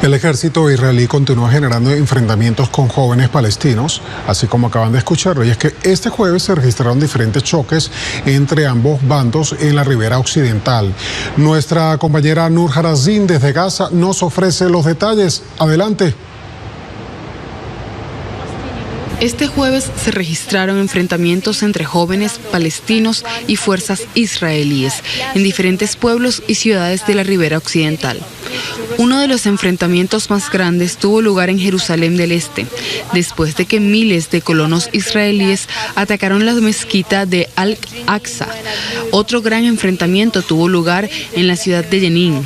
El ejército israelí continúa generando enfrentamientos con jóvenes palestinos, así como acaban de escucharlo, y es que este jueves se registraron diferentes choques entre ambos bandos en la ribera occidental. Nuestra compañera Nur Harazin desde Gaza nos ofrece los detalles. Adelante. Este jueves se registraron enfrentamientos entre jóvenes palestinos y fuerzas israelíes en diferentes pueblos y ciudades de la ribera occidental. Uno de los enfrentamientos más grandes tuvo lugar en Jerusalén del Este, después de que miles de colonos israelíes atacaron la mezquita de Al-Aqsa. Otro gran enfrentamiento tuvo lugar en la ciudad de Jenin,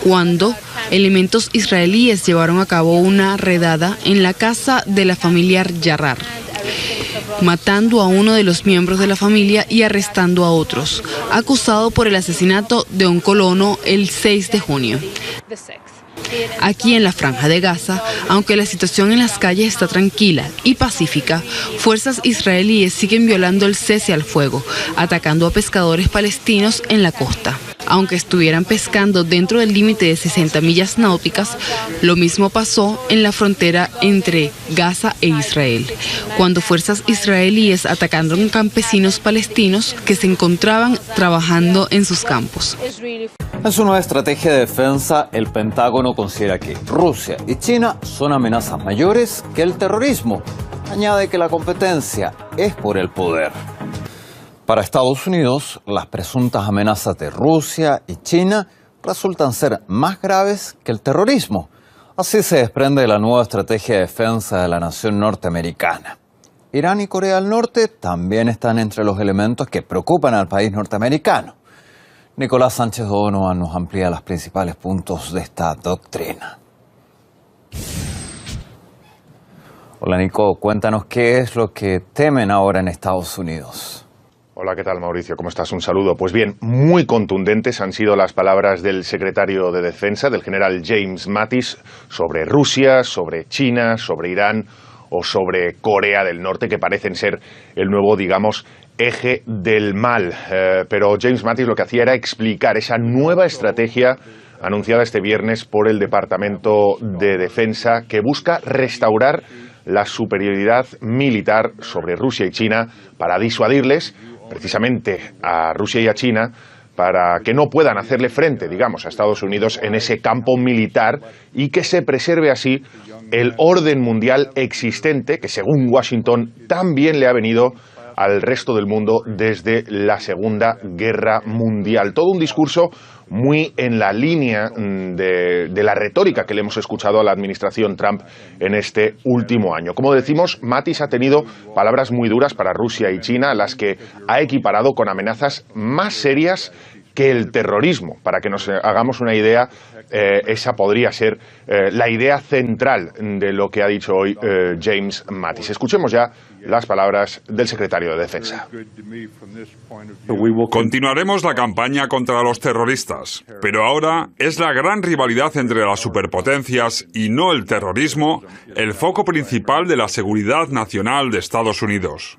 cuando elementos israelíes llevaron a cabo una redada en la casa de la familia Yarrar, matando a uno de los miembros de la familia y arrestando a otros, acusado por el asesinato de un colono el 6 de junio. Aquí en la Franja de Gaza, aunque la situación en las calles está tranquila y pacífica, fuerzas israelíes siguen violando el cese al fuego, atacando a pescadores palestinos en la costa. Aunque estuvieran pescando dentro del límite de 60 millas náuticas, lo mismo pasó en la frontera entre Gaza e Israel, cuando fuerzas israelíes atacaron campesinos palestinos que se encontraban trabajando en sus campos. En su nueva estrategia de defensa, el Pentágono considera que Rusia y China son amenazas mayores que el terrorismo. Añade que la competencia es por el poder. Para Estados Unidos, las presuntas amenazas de Rusia y China resultan ser más graves que el terrorismo. Así se desprende de la nueva estrategia de defensa de la nación norteamericana. Irán y Corea del Norte también están entre los elementos que preocupan al país norteamericano. Nicolás Sánchez Donovan nos amplía los principales puntos de esta doctrina. Hola Nico, cuéntanos qué es lo que temen ahora en Estados Unidos. Hola, ¿qué tal Mauricio? ¿Cómo estás? Un saludo. Pues bien, muy contundentes han sido las palabras del secretario de Defensa, del general James Mattis, sobre Rusia, sobre China, sobre Irán o sobre Corea del Norte, que parecen ser el nuevo, digamos, eje del mal. Pero James Mattis lo que hacía era explicar esa nueva estrategia anunciada este viernes por el Departamento de Defensa, que busca restaurar la superioridad militar sobre Rusia y China para disuadirles precisamente a Rusia y a China, para que no puedan hacerle frente, digamos, a Estados Unidos en ese campo militar y que se preserve así el orden mundial existente, que según Washington también le ha venido al resto del mundo desde la Segunda Guerra Mundial. Todo un discurso muy en la línea de la retórica que le hemos escuchado a la administración Trump en este último año. Como decimos, Mattis ha tenido palabras muy duras para Rusia y China, a las que ha equiparado con amenazas más serias que el terrorismo. Para que nos hagamos una idea, esa podría ser la idea central de lo que ha dicho hoy James Mattis. Escuchemos ya las palabras del secretario de Defensa. Continuaremos la campaña contra los terroristas, pero ahora es la gran rivalidad entre las superpotencias y no el terrorismo el foco principal de la seguridad nacional de Estados Unidos.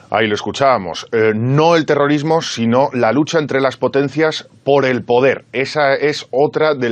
Ahí lo escuchábamos. No el terrorismo, sino la lucha entre las potencias por el poder. Esa es otra de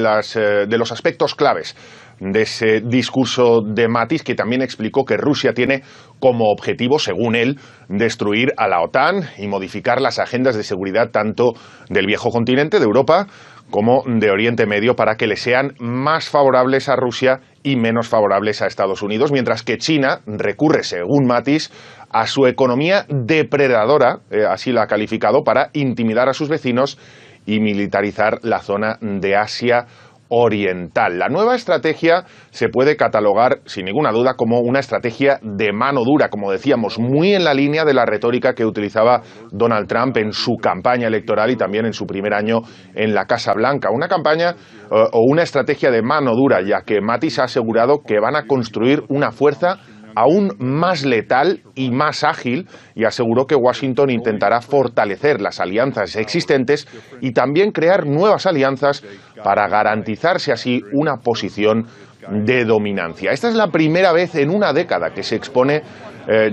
los aspectos claves de ese discurso de Mattis, que también explicó que Rusia tiene como objetivo, según él, destruir a la OTAN y modificar las agendas de seguridad tanto del viejo continente, de Europa, como de Oriente Medio, para que le sean más favorables a Rusia y menos favorables a Estados Unidos, mientras que China recurre, según Mattis, a su economía depredadora, así la ha calificado, para intimidar a sus vecinos y militarizar la zona de Asia Oriental. La nueva estrategia se puede catalogar, sin ninguna duda, como una estrategia de mano dura, como decíamos, muy en la línea de la retórica que utilizaba Donald Trump en su campaña electoral y también en su primer año en la Casa Blanca. Una campaña o una estrategia de mano dura, ya que Mattis ha asegurado que van a construir una fuerza aún más letal y más ágil, y aseguró que Washington intentará fortalecer las alianzas existentes y también crear nuevas alianzas para garantizarse así una posición de dominancia. Esta es la primera vez en una década que se expone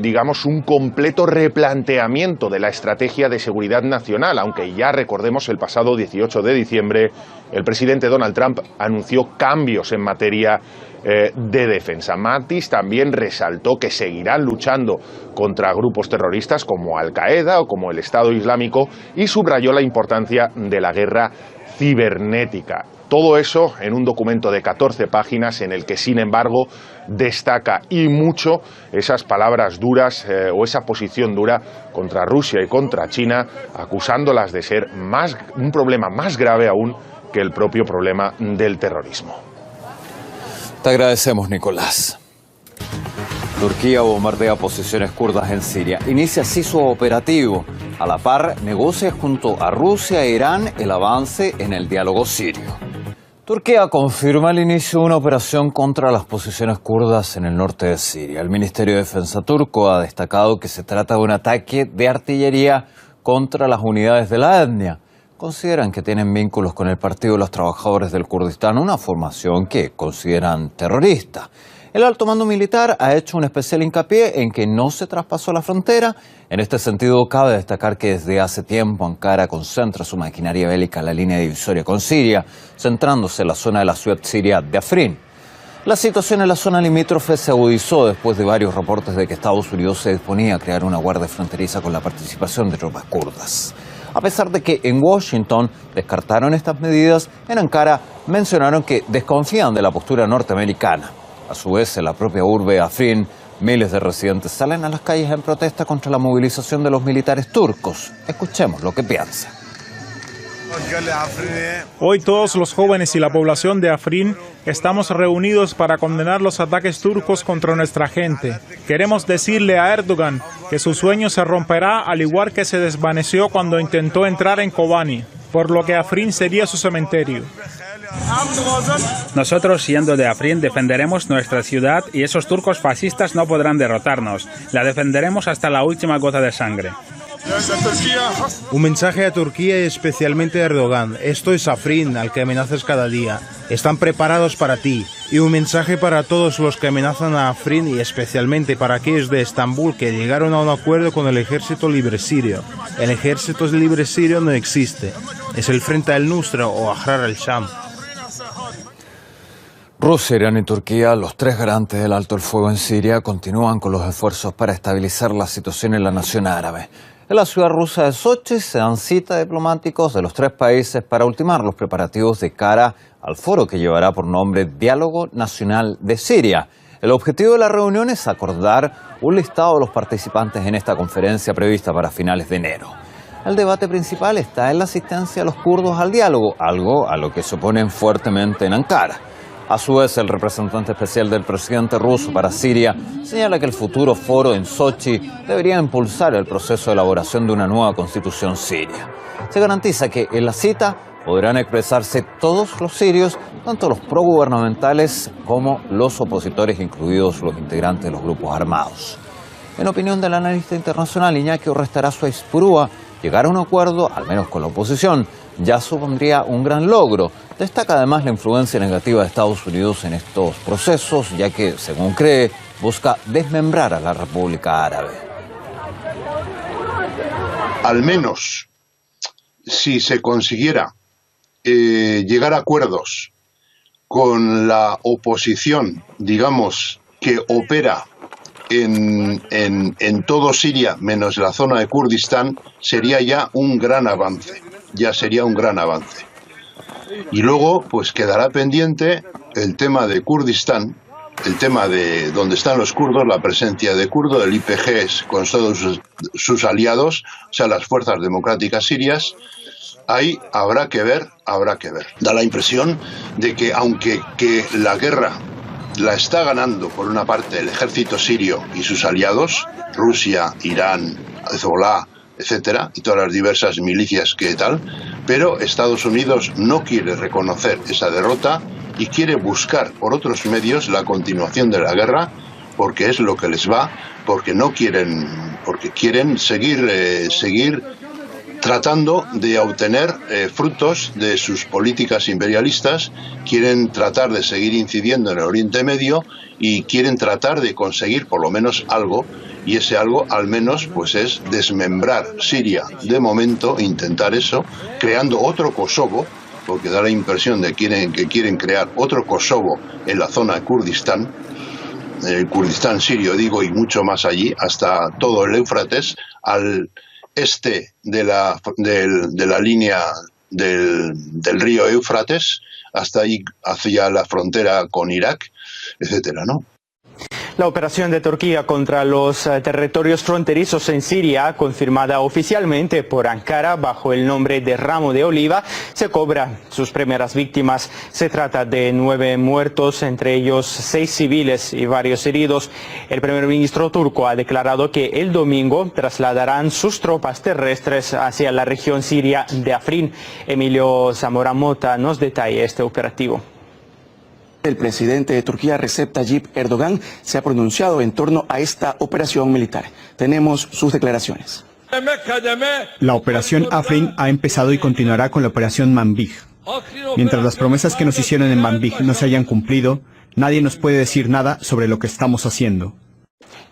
digamos, un completo replanteamiento de la estrategia de seguridad nacional, aunque ya recordemos el pasado 18 de diciembre el presidente Donald Trump anunció cambios en materia de defensa. Mattis también resaltó que seguirán luchando contra grupos terroristas como Al-Qaeda o como el Estado Islámico y subrayó la importancia de la guerra cibernética. Todo eso en un documento de 14 páginas en el que, sin embargo, destaca y mucho esas palabras duras o esa posición dura contra Rusia y contra China, acusándolas de ser un problema más grave aún que el propio problema del terrorismo. Te agradecemos, Nicolás. Turquía bombardea posiciones kurdas en Siria. Inicia así su operativo. A la par, negocia junto a Rusia e Irán el avance en el diálogo sirio. Turquía confirma el inicio de una operación contra las posiciones kurdas en el norte de Siria. El Ministerio de Defensa turco ha destacado que se trata de un ataque de artillería contra las unidades de la etnia. Consideran que tienen vínculos con el Partido de los Trabajadores del Kurdistán, una formación que consideran terrorista. El alto mando militar ha hecho un especial hincapié en que no se traspasó la frontera. En este sentido, cabe destacar que desde hace tiempo Ankara concentra su maquinaria bélica en la línea divisoria con Siria, centrándose en la zona de la ciudad siria de Afrin. La situación en la zona limítrofe se agudizó después de varios reportes de que Estados Unidos se disponía a crear una guardia fronteriza con la participación de tropas kurdas. A pesar de que en Washington descartaron estas medidas, en Ankara mencionaron que desconfían de la postura norteamericana. A su vez, en la propia urbe Afrin, miles de residentes salen a las calles en protesta contra la movilización de los militares turcos. Escuchemos lo que piensan. Hoy todos los jóvenes y la población de Afrin estamos reunidos para condenar los ataques turcos contra nuestra gente. Queremos decirle a Erdogan que su sueño se romperá al igual que se desvaneció cuando intentó entrar en Kobani, por lo que Afrin sería su cementerio. Nosotros, siendo de Afrin, defenderemos nuestra ciudad y esos turcos fascistas no podrán derrotarnos. La defenderemos hasta la última gota de sangre. Un mensaje a Turquía y especialmente a Erdogan. Esto es Afrin, al que amenazas cada día. Están preparados para ti. Y un mensaje para todos los que amenazan a Afrin y especialmente para aquellos de Estambul que llegaron a un acuerdo con el Ejército Libre Sirio. El Ejército Libre Sirio no existe. Es el Frente al-Nusra o Ahrar al-Sham. Rusia, Irán y Turquía, los tres garantes del alto el fuego en Siria, continúan con los esfuerzos para estabilizar la situación en la nación árabe. En la ciudad rusa de Sochi se dan cita diplomáticos de los tres países para ultimar los preparativos de cara al foro que llevará por nombre Diálogo Nacional de Siria. El objetivo de la reunión es acordar un listado de los participantes en esta conferencia prevista para finales de enero. El debate principal está en la asistencia de los kurdos al diálogo, algo a lo que se oponen fuertemente en Ankara. A su vez, el representante especial del presidente ruso para Siria señala que el futuro foro en Sochi debería impulsar el proceso de elaboración de una nueva constitución siria. Se garantiza que en la cita podrán expresarse todos los sirios, tanto los progubernamentales como los opositores, incluidos los integrantes de los grupos armados. En opinión del analista internacional Iñaki Orrestarazu Aizpurúa, llegar a un acuerdo, al menos con la oposición, ya supondría un gran logro. Destaca además la influencia negativa de Estados Unidos en estos procesos, ya que, según cree, busca desmembrar a la República Árabe. Al menos, si se consiguiera llegar a acuerdos con la oposición, digamos, que opera en todo Siria, menos la zona de Kurdistán, sería ya un gran avance. Ya sería un gran avance. Y luego, pues quedará pendiente el tema de Kurdistán, el tema de donde están los kurdos, la presencia de kurdos, el IPG con todos sus aliados, o sea, las fuerzas democráticas sirias. Ahí habrá que ver, habrá que ver. Da la impresión de que aunque la guerra la está ganando por una parte el ejército sirio y sus aliados, Rusia, Irán, Hezbollah, etcétera, y todas las diversas milicias que tal, pero Estados Unidos no quiere reconocer esa derrota y quiere buscar por otros medios la continuación de la guerra, porque es lo que les va, porque quieren seguir tratando de obtener frutos de sus políticas imperialistas, quieren tratar de seguir incidiendo en el Oriente Medio y quieren tratar de conseguir por lo menos algo, Y ese algo, al menos, pues es desmembrar Siria de momento, intentar eso, creando otro Kosovo, porque da la impresión de que quieren crear otro Kosovo en la zona de Kurdistán, el Kurdistán sirio, digo, y mucho más allí, hasta todo el Éufrates, al este de la línea del río Éufrates, hasta ahí hacia la frontera con Irak, etcétera, ¿no? La operación de Turquía contra los territorios fronterizos en Siria, confirmada oficialmente por Ankara bajo el nombre de Ramo de Oliva, se cobra sus primeras víctimas. Se trata de 9 muertos, entre ellos 6 civiles y varios heridos. El primer ministro turco ha declarado que el domingo trasladarán sus tropas terrestres hacia la región siria de Afrin. Emilio Zamora Mota nos detalla este operativo. El presidente de Turquía, Recep Tayyip Erdogan, se ha pronunciado en torno a esta operación militar. Tenemos sus declaraciones. La operación Afrin ha empezado y continuará con la operación Manbij. Mientras las promesas que nos hicieron en Manbij no se hayan cumplido, nadie nos puede decir nada sobre lo que estamos haciendo.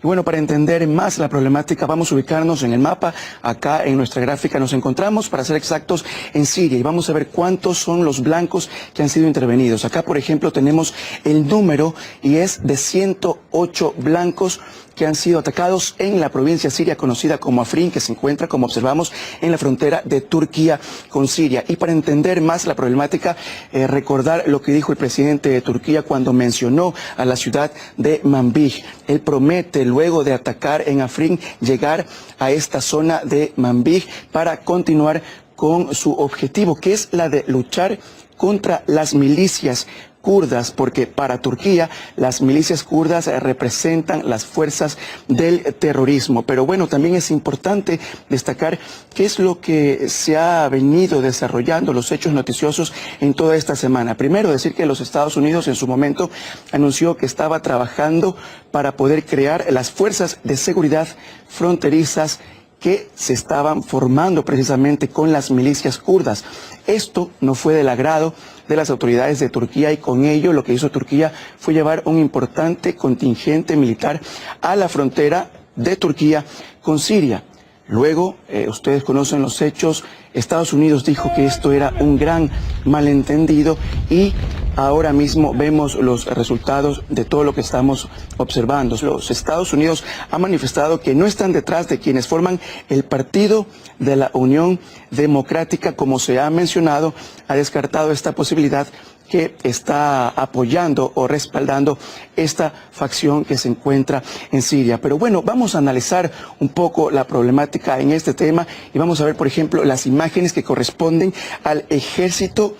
Y bueno, para entender más la problemática, vamos a ubicarnos en el mapa. Acá en nuestra gráfica nos encontramos, para ser exactos, en Siria. Y vamos a ver cuántos son los blancos que han sido intervenidos. Acá, por ejemplo, tenemos el número y es de 108 blancos que han sido atacados en la provincia siria conocida como Afrin, que se encuentra, como observamos, en la frontera de Turquía con Siria. Y para entender más la problemática, recordar lo que dijo el presidente de Turquía cuando mencionó a la ciudad de Manbij. Él promete, luego de atacar en Afrin, llegar a esta zona de Manbij para continuar con su objetivo, que es la de luchar contra las milicias kurdas, porque para Turquía las milicias kurdas representan las fuerzas del terrorismo. Pero bueno, también es importante destacar qué es lo que se ha venido desarrollando, los hechos noticiosos en toda esta semana. Primero, decir que los Estados Unidos en su momento anunció que estaba trabajando para poder crear las fuerzas de seguridad fronterizas que se estaban formando precisamente con las milicias kurdas. Esto no fue del agrado de las autoridades de Turquía y con ello lo que hizo Turquía fue llevar un importante contingente militar a la frontera de Turquía con Siria. Luego, ustedes conocen los hechos, Estados Unidos dijo que esto era un gran malentendido y ahora mismo vemos los resultados de todo lo que estamos observando. Los Estados Unidos han manifestado que no están detrás de quienes forman el Partido de la Unión Democrática, como se ha mencionado, ha descartado esta posibilidad, que está apoyando o respaldando esta facción que se encuentra en Siria. Pero bueno, vamos a analizar un poco la problemática en este tema y vamos a ver, por ejemplo, las imágenes que corresponden al Ejército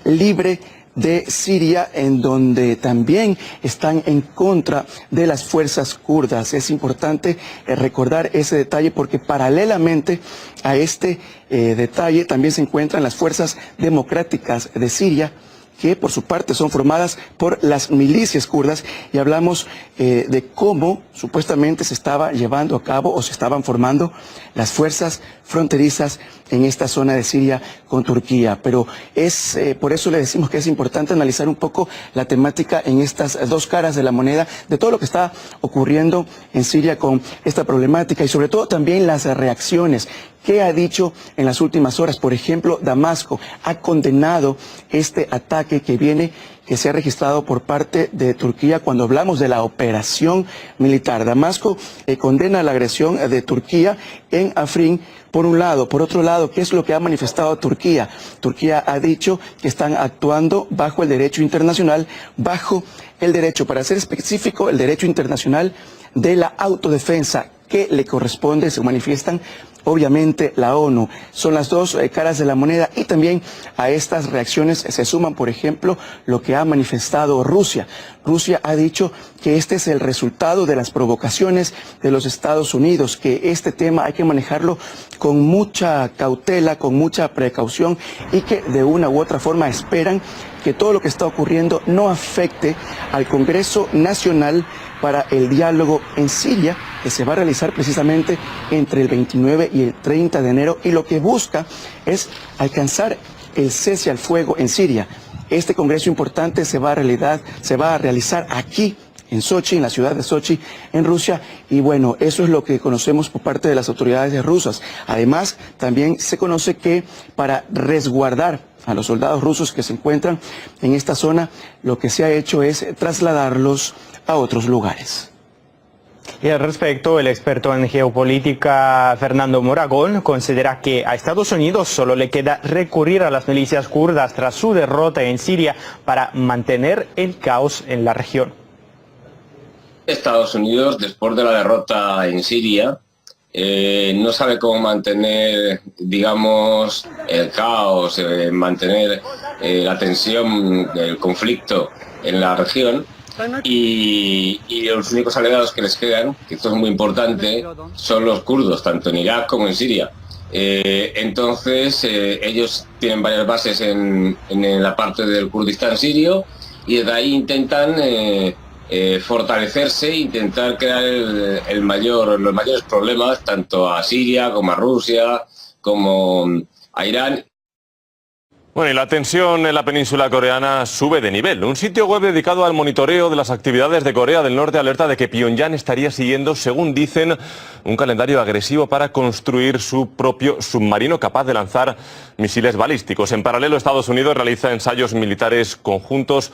Libre de Siria, en donde también están en contra de las fuerzas kurdas. Es importante recordar ese detalle porque paralelamente a este detalle también se encuentran las fuerzas democráticas de Siria, que por su parte son formadas por las milicias kurdas, y hablamos de cómo supuestamente se estaba llevando a cabo o se estaban formando las fuerzas fronterizas en esta zona de Siria con Turquía. Pero es por eso le decimos que es importante analizar un poco la temática en estas dos caras de la moneda, de todo lo que está ocurriendo en Siria con esta problemática y sobre todo también las reacciones. ¿Qué ha dicho en las últimas horas? Por ejemplo, Damasco ha condenado este ataque que se ha registrado por parte de Turquía cuando hablamos de la operación militar. Damasco condena la agresión de Turquía en Afrin, por un lado. Por otro lado, ¿qué es lo que ha manifestado Turquía? Turquía ha dicho que están actuando bajo el derecho internacional, bajo el derecho, para ser específico, el derecho internacional de la autodefensa, que le corresponde, se manifiestan, obviamente, la ONU. Son las dos caras de la moneda y también a estas reacciones se suman, por ejemplo, lo que ha manifestado Rusia. Rusia ha dicho que este es el resultado de las provocaciones de los Estados Unidos, que este tema hay que manejarlo con mucha cautela, con mucha precaución y que de una u otra forma esperan que todo lo que está ocurriendo no afecte al Congreso Nacional para el diálogo en Siria, que se va a realizar precisamente entre el 29 y el 30 de enero, y lo que busca es alcanzar el cese al fuego en Siria. Este congreso importante se va a realizar aquí en Sochi, en la ciudad de Sochi, en Rusia, y bueno, eso es lo que conocemos por parte de las autoridades rusas. Además, también se conoce que para resguardar a los soldados rusos que se encuentran en esta zona, lo que se ha hecho es trasladarlos a otros lugares. Y al respecto, el experto en geopolítica Fernando Moragón considera que a Estados Unidos solo le queda recurrir a las milicias kurdas tras su derrota en Siria para mantener el caos en la región. Estados Unidos, después de la derrota en Siria, no sabe cómo mantener, digamos, el caos, mantener la tensión, el conflicto en la región. Y los únicos aliados que les quedan, que esto es muy importante, son los kurdos, tanto en Irak como en Siria. Entonces, ellos tienen varias bases en la parte del Kurdistán sirio y desde ahí intentan fortalecerse e intentar crear los mayores problemas tanto a Siria como a Rusia, como a Irán. Bueno, y la tensión en la península coreana sube de nivel. Un sitio web dedicado al monitoreo de las actividades de Corea del Norte alerta de que Pyongyang estaría siguiendo, según dicen, un calendario agresivo para construir su propio submarino capaz de lanzar misiles balísticos. En paralelo, Estados Unidos realiza ensayos militares conjuntos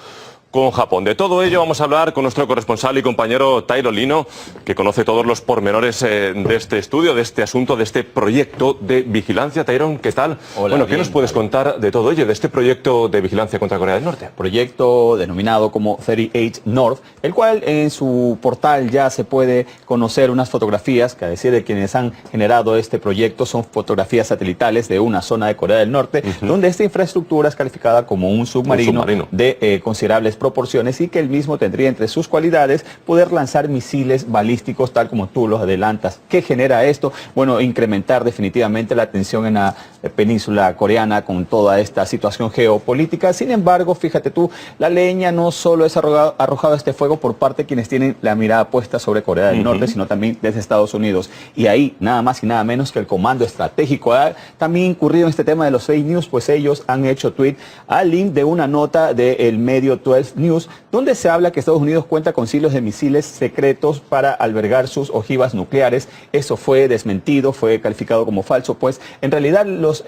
con Japón. De todo ello vamos a hablar con nuestro corresponsal y compañero Tyron Lino, que conoce todos los pormenores de este estudio, de este asunto, de este proyecto de vigilancia. Tyron, ¿qué tal? Hola, bueno, ¿qué nos puedes contar de todo ello, de este proyecto de vigilancia contra Corea del Norte? Proyecto denominado como 38 North, el cual en su portal ya se puede conocer unas fotografías, que a decir de quienes han generado este proyecto, son fotografías satelitales de una zona de Corea del Norte, donde esta infraestructura es calificada como un submarino de considerables proporciones y que el mismo tendría entre sus cualidades poder lanzar misiles balísticos tal como tú los adelantas. ¿Qué genera esto? Bueno, incrementar definitivamente la tensión en la península coreana con toda esta situación geopolítica. Sin embargo, fíjate tú, la leña no solo es arrojado a este fuego por parte de quienes tienen la mirada puesta sobre Corea del Norte, sino también desde Estados Unidos. Y ahí, nada más y nada menos que el Comando Estratégico ha también incurrido en este tema de los fake news, pues ellos han hecho tweet al link de una nota del medio 12 News, donde se habla que Estados Unidos cuenta con silos de misiles secretos para albergar sus ojivas nucleares. Eso fue desmentido, fue calificado como falso, pues en realidad los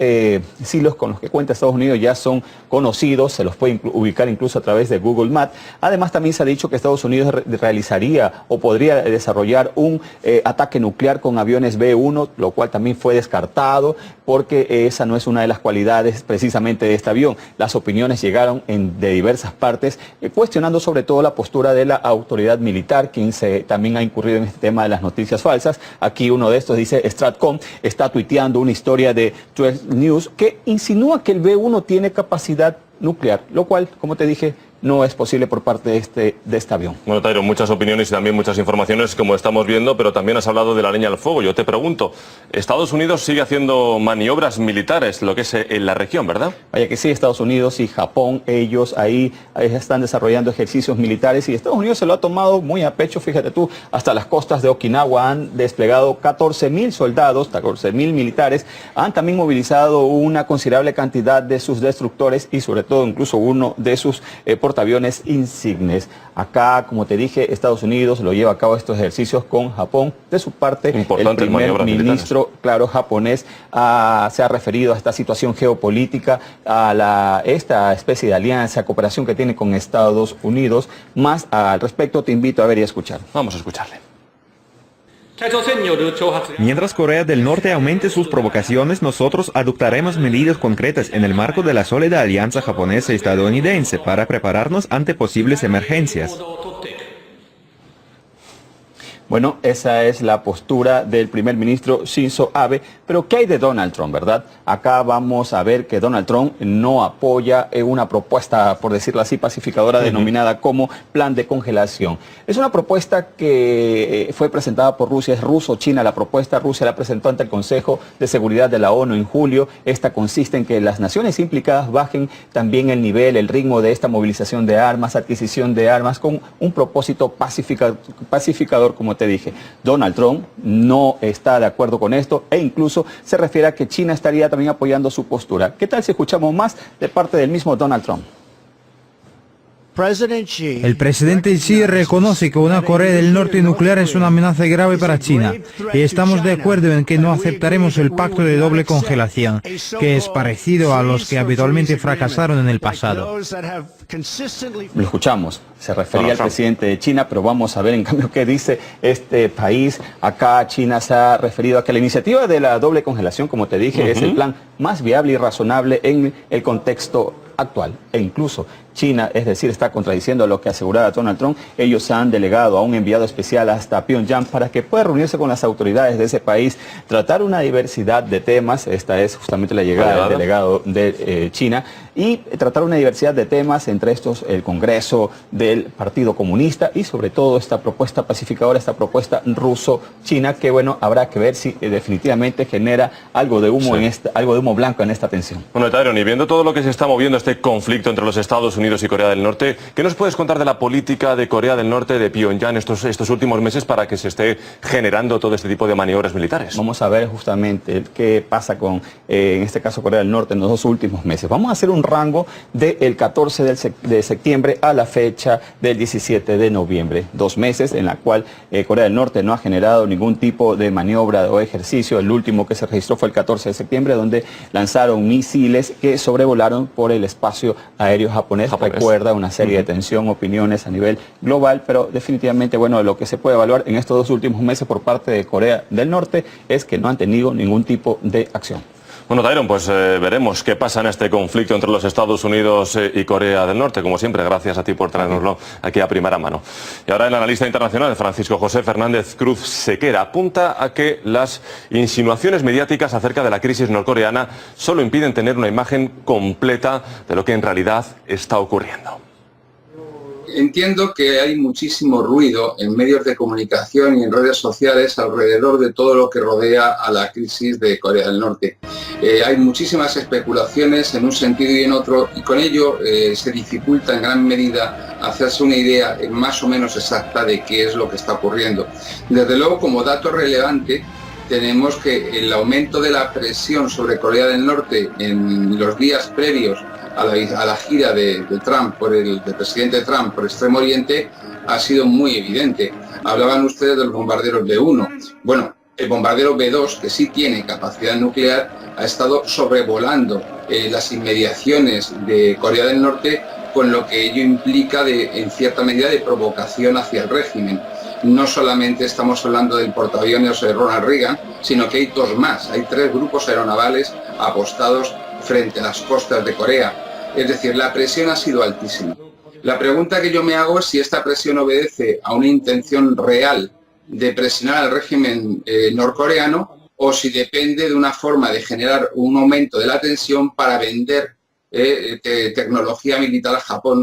silos con los que cuenta Estados Unidos ya son conocidos, se los puede ubicar incluso a través de Google Maps. Además, también se ha dicho que Estados Unidos realizaría o podría desarrollar un ataque nuclear con aviones B-1, lo cual también fue descartado porque esa no es una de las cualidades precisamente de este avión. Las opiniones llegaron de diversas partes, cuestionando sobre todo la postura de la autoridad militar, quien también ha incurrido en este tema de las noticias falsas. Aquí uno de estos dice, Stratcom está tuiteando una historia de 12 News que insinúa que el B-1 tiene capacidad nuclear, lo cual, como te dije, no es posible por parte de este avión. Bueno, Tyron, muchas opiniones y también muchas informaciones como estamos viendo, pero también has hablado de la leña al fuego. Yo te pregunto, Estados Unidos sigue haciendo maniobras militares, lo que es en la región, ¿verdad? Vaya que sí, Estados Unidos y Japón, ellos ahí están desarrollando ejercicios militares y Estados Unidos se lo ha tomado muy a pecho, fíjate tú, hasta las costas de Okinawa han desplegado 14.000 soldados, 14.000 militares, han también movilizado una considerable cantidad de sus destructores y sobre todo incluso uno de sus portaaviones insignes. Acá, como te dije, Estados Unidos lo lleva a cabo estos ejercicios con Japón. De su parte, el primer ministro, claro, japonés, se ha referido a esta situación geopolítica, a esta especie de alianza, cooperación que tiene con Estados Unidos. Más al respecto, te invito a ver y a escuchar. Vamos a escucharle. Mientras Corea del Norte aumente sus provocaciones, nosotros adoptaremos medidas concretas en el marco de la sólida alianza japonesa-estadounidense para prepararnos ante posibles emergencias. Bueno, esa es la postura del primer ministro Shinzo Abe, pero ¿qué hay de Donald Trump, verdad? Acá vamos a ver que Donald Trump no apoya una propuesta, por decirlo así, pacificadora denominada como plan de congelación. Es una propuesta que fue presentada por Rusia, es ruso-china la propuesta. Rusia la presentó ante el Consejo de Seguridad de la ONU en julio. Esta consiste en que las naciones implicadas bajen también el nivel, el ritmo de esta movilización de armas, adquisición de armas, con un propósito pacificador, como te dije. Donald Trump no está de acuerdo con esto e incluso se refiere a que China estaría también apoyando su postura. ¿Qué tal si escuchamos más de parte del mismo Donald Trump? El presidente Xi reconoce que una Corea del Norte nuclear es una amenaza grave para China y estamos de acuerdo en que no aceptaremos el pacto de doble congelación, que es parecido a los que habitualmente fracasaron en el pasado. Lo escuchamos, se refería al presidente de China, pero vamos a ver en cambio qué dice este país. Acá China se ha referido a que la iniciativa de la doble congelación, como te dije, es el plan más viable y razonable en el contexto actual, e incluso China, es decir, está contradiciendo lo que aseguraba Donald Trump. Ellos han delegado a un enviado especial hasta Pyongyang para que pueda reunirse con las autoridades de ese país, tratar una diversidad de temas. Esta es justamente la llegada del delegado de China, y tratar una diversidad de temas, entre estos el Congreso del Partido Comunista y sobre todo esta propuesta pacificadora, esta propuesta ruso-china, que bueno, habrá que ver si definitivamente genera algo de humo algo de humo blanco en esta tensión. Bueno, Tyron, y viendo todo lo que se está moviendo, este conflicto entre los Estados Unidos y Corea del Norte, ¿qué nos puedes contar de la política de Corea del Norte, de Pyongyang, estos últimos meses para que se esté generando todo este tipo de maniobras militares? Vamos a ver justamente qué pasa con, en este caso, Corea del Norte en los 2 últimos meses. Vamos a hacer un rango del 14 de septiembre a la fecha del 17 de noviembre. 2 meses en la cual Corea del Norte no ha generado ningún tipo de maniobra o ejercicio. El último que se registró fue el 14 de septiembre, donde lanzaron misiles que sobrevolaron por el espacio aéreo japonés. Recuerda una serie de tensión, opiniones a nivel global, pero definitivamente, bueno, lo que se puede evaluar en estos 2 últimos meses por parte de Corea del Norte es que no han tenido ningún tipo de acción. Bueno, Tyron, pues veremos qué pasa en este conflicto entre los Estados Unidos y Corea del Norte. Como siempre, gracias a ti por traernoslo aquí a primera mano. Y ahora el analista internacional Francisco José Fernández Cruz Sequera apunta a que las insinuaciones mediáticas acerca de la crisis norcoreana solo impiden tener una imagen completa de lo que en realidad está ocurriendo. Entiendo que hay muchísimo ruido en medios de comunicación y en redes sociales alrededor de todo lo que rodea a la crisis de Corea del Norte. Hay muchísimas especulaciones en un sentido y en otro, y con ello se dificulta en gran medida hacerse una idea más o menos exacta de qué es lo que está ocurriendo. Desde luego, como dato relevante, tenemos que el aumento de la presión sobre Corea del Norte en los días previos a la gira de Trump, del presidente Trump por Extremo Oriente, ha sido muy evidente. Hablaban ustedes de los bombarderos B-1. Bueno, el bombardero B-2, que sí tiene capacidad nuclear, ha estado sobrevolando las inmediaciones de Corea del Norte, con lo que ello implica en cierta medida de provocación hacia el régimen. No solamente estamos hablando del portaaviones Ronald Reagan, sino que hay 2 más. Hay 3 grupos aeronavales apostados frente a las costas de Corea. Es decir, la presión ha sido altísima. La pregunta que yo me hago es si esta presión obedece a una intención real de presionar al régimen norcoreano, o si depende de una forma de generar un aumento de la tensión para vender tecnología militar a Japón.